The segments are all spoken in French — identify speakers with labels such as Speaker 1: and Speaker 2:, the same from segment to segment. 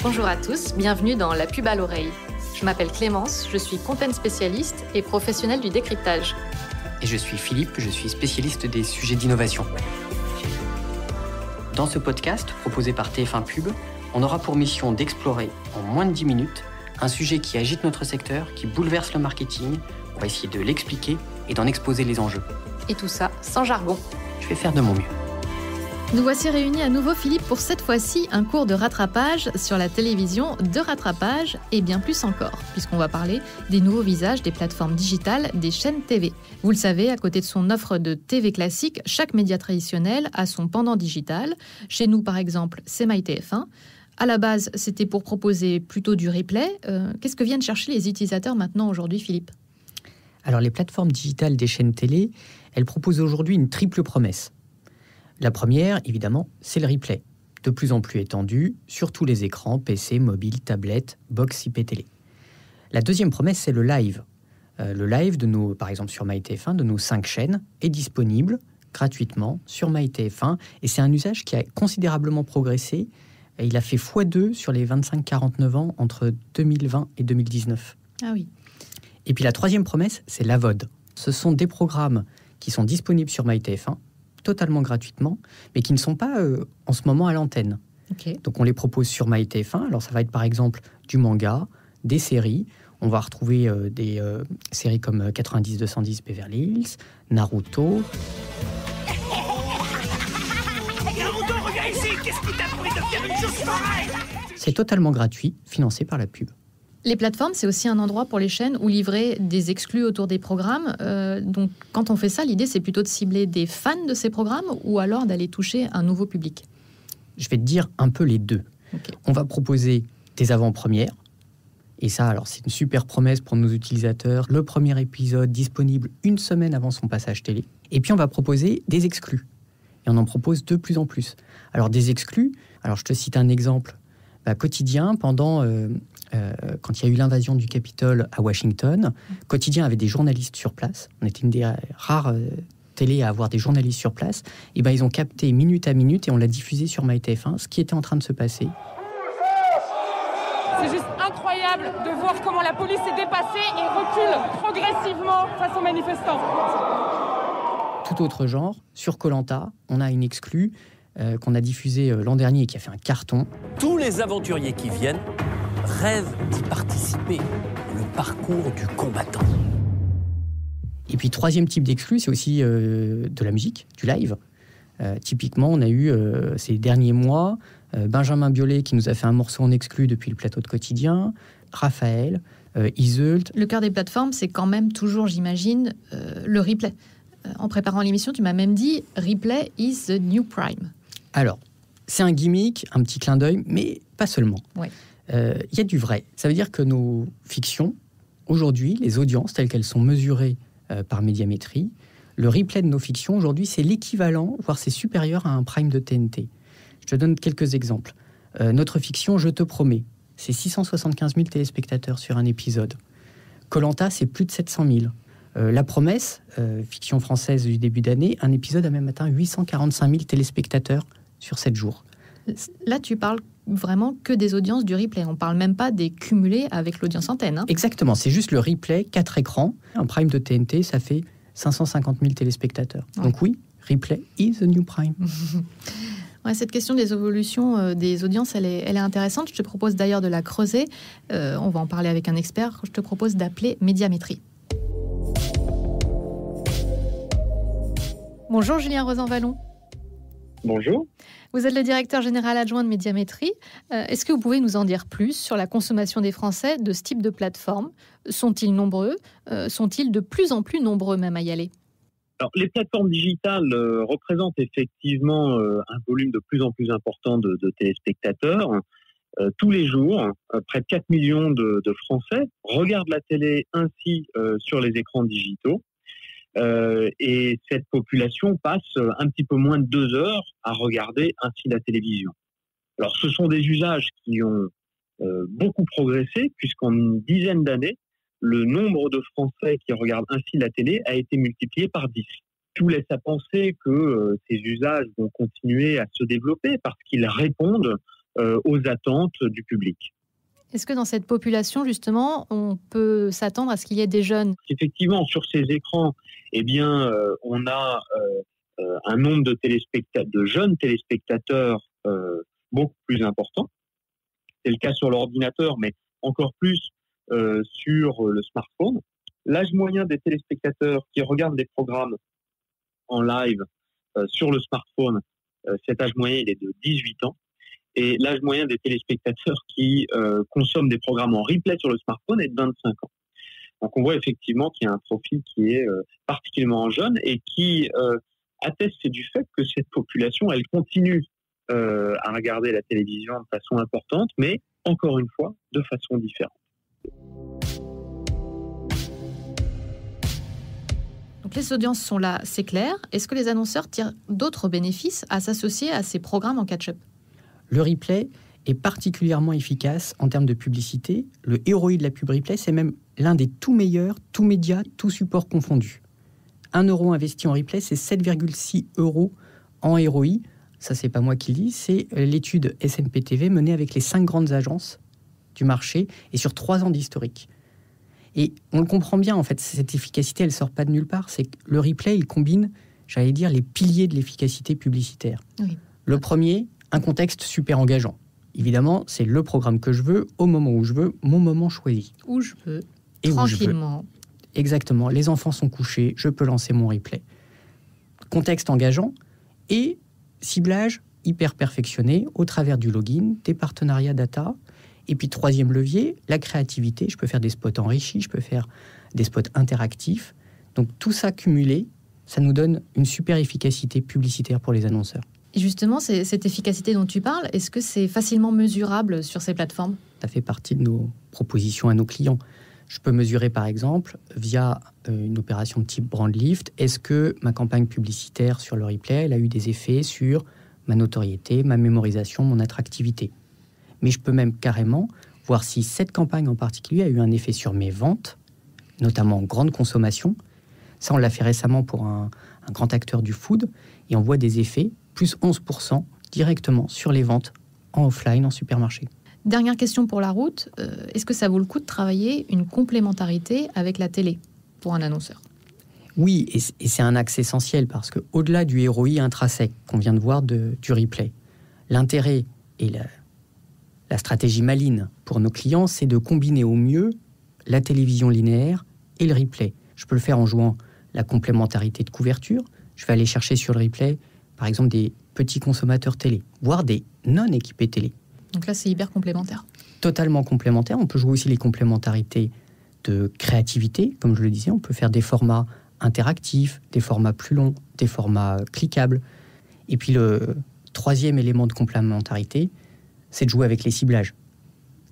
Speaker 1: Bonjour à tous, bienvenue dans La Pub à l'oreille. Je m'appelle Clémence, je suis content spécialiste et professionnelle du décryptage.
Speaker 2: Et je suis Philippe, je suis spécialiste des sujets d'innovation. Dans ce podcast, proposé par TF1 Pub, on aura pour mission d'explorer en moins de 10 minutes un sujet qui agite notre secteur, qui bouleverse le marketing. On va essayer de l'expliquer et d'en exposer les enjeux.
Speaker 1: Et tout ça sans jargon.
Speaker 2: Je vais faire de mon mieux.
Speaker 1: Nous voici réunis à nouveau, Philippe, pour cette fois-ci un cours de rattrapage sur la télévision, de rattrapage et bien plus encore, puisqu'on va parler des nouveaux visages des plateformes digitales, des chaînes TV. Vous le savez, à côté de son offre de TV classique, chaque média traditionnel a son pendant digital. Chez nous, par exemple, c'est MyTF1. À la base, c'était pour proposer plutôt du replay. Qu'est-ce que viennent chercher les utilisateurs maintenant aujourd'hui, Philippe ?
Speaker 2: Alors, les plateformes digitales des chaînes télé, elles proposent aujourd'hui une triple promesse. La première, évidemment, c'est le replay, de plus en plus étendu sur tous les écrans, PC, mobile, tablette, box IP télé. La deuxième promesse, c'est le live. Le live, par exemple sur MyTF1, de nos 5 chaînes, est disponible gratuitement sur MyTF1. Et c'est un usage qui a considérablement progressé. Il a fait x2 sur les 25-49 ans entre 2020 et 2019.
Speaker 1: Ah oui.
Speaker 2: Et puis la troisième promesse, c'est la VOD. Ce sont des programmes qui sont disponibles sur MyTF1, totalement gratuitement, mais qui ne sont pas en ce moment à l'antenne.
Speaker 1: Okay.
Speaker 2: Donc on les propose sur MyTF1. Alors ça va être par exemple du manga, des séries. On va retrouver des séries comme 90-210 Beverly Hills, Naruto.
Speaker 3: Naruto, regarde ici, qu'est-ce qui t'a pris de faire une chose pareille ?
Speaker 2: C'est totalement gratuit, financé par la pub.
Speaker 1: Les plateformes, c'est aussi un endroit pour les chaînes où livrer des exclus autour des programmes. Donc, quand on fait ça, l'idée, c'est plutôt de cibler des fans de ces programmes ou alors d'aller toucher un nouveau public.
Speaker 2: Je vais te dire un peu les deux.
Speaker 1: Okay.
Speaker 2: On va proposer des avant-premières. Et ça, alors, c'est une super promesse pour nos utilisateurs. Le premier épisode disponible une semaine avant son passage télé. Et puis, on va proposer des exclus. Et on en propose de plus en plus. Alors, des exclus, alors je te cite un exemple. Quotidien, pendant... quand il y a eu l'invasion du Capitole à Washington, Quotidien avait des journalistes sur place. On était une des rares télés à avoir des journalistes sur place. Et ils ont capté minute à minute et on l'a diffusé sur MyTF1, ce qui était en train de se passer.
Speaker 4: C'est juste incroyable de voir comment la police est dépassée et recule progressivement face aux manifestants.
Speaker 2: Tout autre genre, sur Koh-Lanta, on a une exclue qu'on a diffusée l'an dernier et qui a fait un carton.
Speaker 5: Tous les aventuriers qui viennent rêvent d'y participer. Le parcours du combattant.
Speaker 2: Et puis, troisième type d'exclus, c'est aussi de la musique, du live. Typiquement, on a eu ces derniers mois Benjamin Biolay qui nous a fait un morceau en exclu depuis le plateau de Quotidien, Raphaël, Iseult.
Speaker 1: Le cœur des plateformes, c'est quand même toujours, j'imagine, le replay. En préparant l'émission, tu m'as même dit « Replay is the new prime ».
Speaker 2: Alors, c'est un gimmick, un petit clin d'œil, mais pas seulement.
Speaker 1: Ouais.
Speaker 2: Y a du vrai. Ça veut dire que nos fictions, aujourd'hui, les audiences telles qu'elles sont mesurées par Médiamétrie, le replay de nos fictions, aujourd'hui, c'est l'équivalent, voire c'est supérieur à un prime de TNT. Je te donne quelques exemples. Notre fiction, Je te promets, c'est 675 000 téléspectateurs sur un épisode. Koh-Lanta, c'est plus de 700 000. La promesse, fiction française du début d'année, un épisode a même atteint 845 000 téléspectateurs sur 7 jours.
Speaker 1: Là, tu parles vraiment que des audiences du replay. On ne parle même pas des cumulés avec l'audience antenne. Hein.
Speaker 2: Exactement, c'est juste le replay, 4 écrans. Un prime de TNT, ça fait 550 000 téléspectateurs. Ouais. Donc oui, replay is the new prime.
Speaker 1: Ouais, cette question des évolutions des audiences, elle est intéressante. Je te propose d'ailleurs de la creuser. On va en parler avec un expert. Je te propose d'appeler Médiamétrie. Bonjour Julien Rosan-Vallon.
Speaker 6: Bonjour.
Speaker 1: Vous êtes le directeur général adjoint de Médiamétrie. Est-ce que vous pouvez nous en dire plus sur la consommation des Français de ce type de plateforme ? Sont-ils nombreux ? Sont-ils de plus en plus nombreux même à y aller ?
Speaker 6: Alors, les plateformes digitales représentent effectivement un volume de plus en plus important de téléspectateurs. Tous les jours, près de 4 millions de Français regardent la télé ainsi sur les écrans digitaux. Et cette population passe un petit peu moins de 2 heures à regarder ainsi la télévision. Alors, ce sont des usages qui ont beaucoup progressé, puisqu'en une dizaine d'années, le nombre de Français qui regardent ainsi la télé a été multiplié par 10. Tout laisse à penser que ces usages vont continuer à se développer parce qu'ils répondent aux attentes du public.
Speaker 1: Est-ce que dans cette population, justement, on peut s'attendre à ce qu'il y ait des jeunes ?
Speaker 6: Effectivement, sur ces écrans, on a un nombre de jeunes téléspectateurs beaucoup plus important. C'est le cas sur l'ordinateur, mais encore plus sur le smartphone. L'âge moyen des téléspectateurs qui regardent des programmes en live sur le smartphone, cet âge moyen, il est de 18 ans. Et l'âge moyen des téléspectateurs qui consomment des programmes en replay sur le smartphone est de 25 ans. Donc on voit effectivement qu'il y a un profil qui est particulièrement jeune et qui atteste du fait que cette population, elle continue à regarder la télévision de façon importante, mais encore une fois, de façon différente.
Speaker 1: Donc les audiences sont là, c'est clair. Est-ce que les annonceurs tirent d'autres bénéfices à s'associer à ces programmes en catch-up ?
Speaker 2: Le replay est particulièrement efficace en termes de publicité. Le ROI de la pub replay, c'est même l'un des tout meilleurs, tous médias, tous supports confondus. 1 euro investi en replay, c'est 7,6 € en ROI. Ça, c'est pas moi qui le dis, c'est l'étude SNP-TV menée avec les 5 grandes agences du marché et sur 3 ans d'historique. Et on le comprend bien, en fait, cette efficacité, elle sort pas de nulle part. C'est que le replay, il combine, j'allais dire, les piliers de l'efficacité publicitaire.
Speaker 1: Oui.
Speaker 2: Le premier, un contexte super engageant. Évidemment, c'est le programme que je veux, au moment où je veux, mon moment choisi.
Speaker 1: Où je veux,
Speaker 2: et
Speaker 1: tranquillement.
Speaker 2: Où je veux. Exactement. Les enfants sont couchés, je peux lancer mon replay. Contexte engageant et ciblage hyper perfectionné au travers du login, des partenariats data. Et puis, troisième levier, la créativité. Je peux faire des spots enrichis, je peux faire des spots interactifs. Donc, tout ça cumulé, ça nous donne une super efficacité publicitaire pour les annonceurs.
Speaker 1: Et justement, cette efficacité dont tu parles, est-ce que c'est facilement mesurable sur ces plateformes ?
Speaker 2: Ça fait partie de nos propositions à nos clients. Je peux mesurer, par exemple, via une opération de type brand lift, est-ce que ma campagne publicitaire sur le replay, elle a eu des effets sur ma notoriété, ma mémorisation, mon attractivité. Mais je peux même carrément voir si cette campagne en particulier a eu un effet sur mes ventes, notamment en grande consommation. Ça, on l'a fait récemment pour un grand acteur du food, et on voit des effets, plus 11% directement sur les ventes en offline, en supermarché.
Speaker 1: Dernière question pour la route, est-ce que ça vaut le coup de travailler une complémentarité avec la télé pour un annonceur ?
Speaker 2: Oui, et c'est un axe essentiel parce qu'au-delà du ROI intrinsèque qu'on vient de voir du replay, l'intérêt et la stratégie maligne pour nos clients, c'est de combiner au mieux la télévision linéaire et le replay. Je peux le faire en jouant la complémentarité de couverture. Je vais aller chercher sur le replay, par exemple, des petits consommateurs télé, voire des non-équipés télé.
Speaker 1: Donc là, c'est hyper complémentaire.
Speaker 2: Totalement complémentaire. On peut jouer aussi les complémentarités de créativité. Comme je le disais, on peut faire des formats interactifs, des formats plus longs, des formats cliquables. Et puis le troisième élément de complémentarité, c'est de jouer avec les ciblages.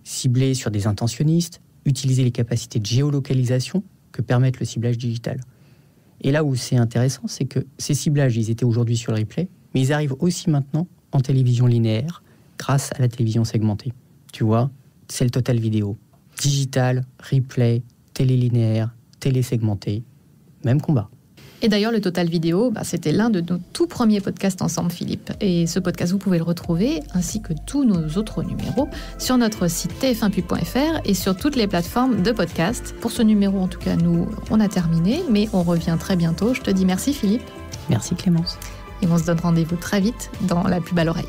Speaker 2: Cibler sur des intentionnistes, utiliser les capacités de géolocalisation que permettent le ciblage digital. Et là où c'est intéressant, c'est que ces ciblages, ils étaient aujourd'hui sur le replay, mais ils arrivent aussi maintenant en télévision linéaire, grâce à la télévision segmentée. Tu vois, c'est le total vidéo. Digital, replay, télé linéaire, télé segmentée, même combat.
Speaker 1: Et d'ailleurs, le Total Vidéo, c'était l'un de nos tout premiers podcasts ensemble, Philippe. Et ce podcast, vous pouvez le retrouver, ainsi que tous nos autres numéros, sur notre site tf1pub.fr et sur toutes les plateformes de podcast. Pour ce numéro, en tout cas, nous, on a terminé, mais on revient très bientôt. Je te dis merci, Philippe.
Speaker 2: Merci, Clémence.
Speaker 1: Et on se donne rendez-vous très vite dans la pub à l'oreille.